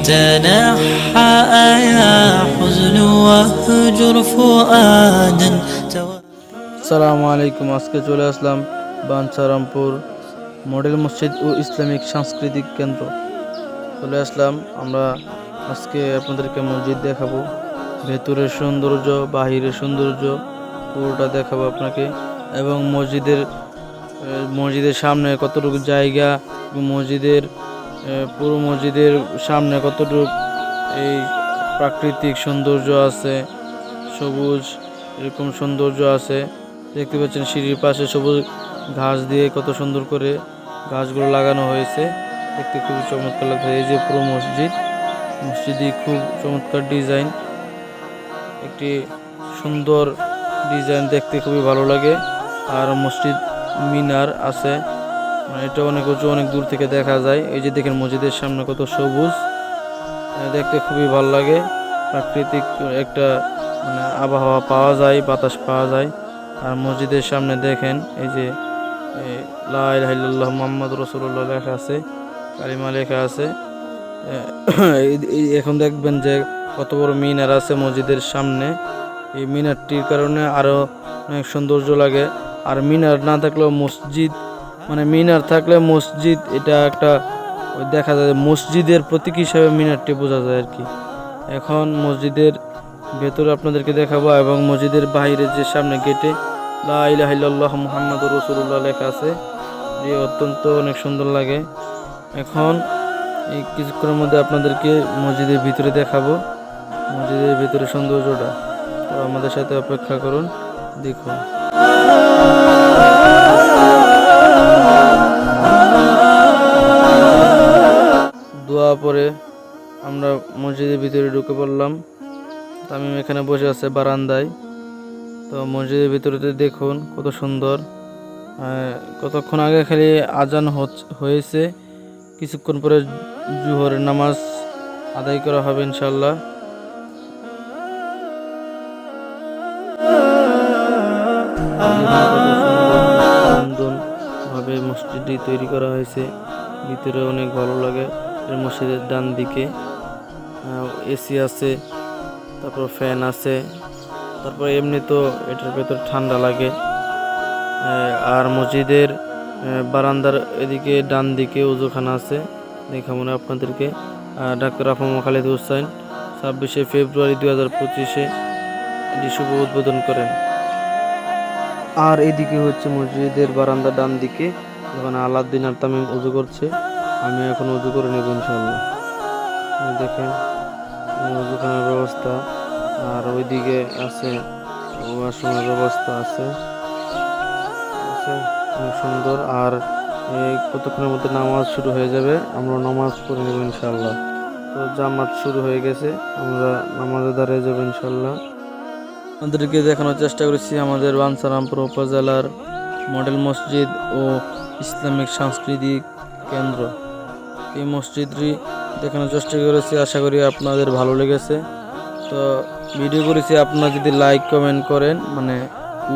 تنحى يا حزن واهجر فؤادا. আসসালামু আলাইকুম। আজকে চলে আসলাম বাঞ্ছারামপুর মডেল মসজিদ ও ইসলামিক সাংস্কৃতিক কেন্দ্র। চলে আসলাম আমরা আজকে আপনাদেরকে মসজিদ দেখাবো, ভেতরের সৌন্দর্য বাহিরের সৌন্দর্য পুরোটা দেখাবো আপনাকে। এবং মসজিদের সামনে কতটুকু জায়গা, পুরো মসজিদের সামনে কতটুকু এই প্রাকৃতিক সৌন্দর্য আছে, সবুজ এরকম সৌন্দর্য আছে। দেখতে পাচ্ছেন সিঁড়ির পাশে সবুজ ঘাস দিয়ে কত সুন্দর করে গাছগুলো লাগানো হয়েছে, দেখতে খুবই চমৎকার লাগছে। এই যে পুরো মসজিদই খুব চমৎকার ডিজাইন, একটি সুন্দর ডিজাইন, দেখতে খুবই ভালো লাগে। আর মসজিদ মিনার আছে, মানে এটা অনেক উঁচু, অনেক দূর থেকে দেখা যায়। এই যে দেখেন মসজিদের সামনে কত সবুজ, দেখতে খুবই ভালো লাগে। প্রাকৃতিক একটা মানে আবহাওয়া পাওয়া যায়, বাতাস পাওয়া যায়। আর মসজিদের সামনে দেখেন এই যে লা ইলাহা ইল্লাল্লাহ মুহাম্মাদুর রাসূলুল্লাহ লেখা আছে, কালিমা লেখা আছে। এখন দেখবেন যে কত বড় মিনার আছে মসজিদের সামনে। এই মিনারটির কারণে আরো অনেক সৌন্দর্য লাগে। আর মিনার না থাকলেও মিনার থাকলে মসজিদ এটা একটা দেখা যায় মসজিদের প্রতীক হিসাবে মিনারটি বোঝা যায় আর কি। এখন মসজিদের ভেতরে আপনাদেরকে দেখাবো এবং মসজিদের বাইরে যে সামনে গেটে লা ইলাহা ইল্লাল্লাহ মুহাম্মাদুর রাসূলুল্লাহ লেখা আছে, যে অত্যন্ত অনেক সুন্দর লাগে। এখন এই কিছুক্ষণের মধ্যে আপনাদেরকে মসজিদের ভিতরে দেখাবো, মসজিদের ভিতরে সৌন্দর্যটা। তো আমাদের সাথে অপেক্ষা করুন, দেখুন। দোয়া পরে আমরা মসজিদের ভিতরে ঢুকে পড়লাম। তামিম এখানে বসে আছে বারান্দায়। তো মসজিদের ভিতরে দেখুন কত সুন্দর। কতক্ষণ আগে খালি আজান হয়েছে, কিছুক্ষণ পরে জুহরের নামাজ আদায় করা হবে ইনশাল্লাহ। ভাবে মসজিদটি তৈরি করা হয়েছে, ভিতরে অনেক ভালো লাগে। মসজিদের ডান দিকে এসি আছে, তারপর ফ্যান আছে, তারপর এমনি তো এটার ভেতর ঠান্ডা লাগে। আর মসজিদের বারান্দার এদিকে ডান দিকে ওযুখানা আছে, দেখাবো না আপনাদেরকে। ডাক্তার আফম খালেদ হোসেন 26শে ফেব্রুয়ারি 2025-এ এটি শুভ উদ্বোধন করেন। আর এদিকে হচ্ছে মসজিদের বারান্দার ডান দিকে, ওখানে আলাউদ্দিন আর তামিম উজু করছে। আমি এখন উজু করে নেব ইনশাল্লাহ। দেখেন ওযুখানার ব্যবস্থা, আর ওইদিকে আছে ওয়াশরুমের ব্যবস্থা আছে, অনেক সুন্দর। আর এই কতক্ষণের মধ্যে নামাজ শুরু হয়ে যাবে, আমরা নামাজ পড়ে নেব ইনশাল্লাহ। তো জামাত শুরু হয়ে গেছে, আমরা নামাজে দাঁড়িয়ে যাবো ইনশাল্লাহ। আমাদেরকে দেখানোর চেষ্টা করেছি আমাদের বাঞ্ছারামপুর উপজেলার মডেল মসজিদ ও ইসলামিক সাংস্কৃতিক কেন্দ্র। এই মসজিদটি দেখানোর চেষ্টা করেছি, আশা করি আপনাদের ভালো লেগেছে। তো ভিডিও করেছি, আপনারা যদি লাইক কমেন্ট করেন, মানে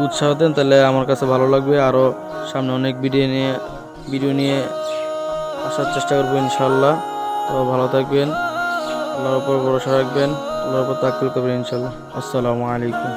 উৎসাহ দেন, তাহলে আমার কাছে ভালো লাগবে। আরও সামনে অনেক ভিডিও নিয়ে আসার চেষ্টা করবো ইনশাল্লাহ। তো ভালো থাকবেন, আল্লাহর উপর ভরসা রাখবেন, আল্লাহর উপর তাওয়াক্কুল করবেন ইনশাল্লাহ। আসসালামু আলাইকুম।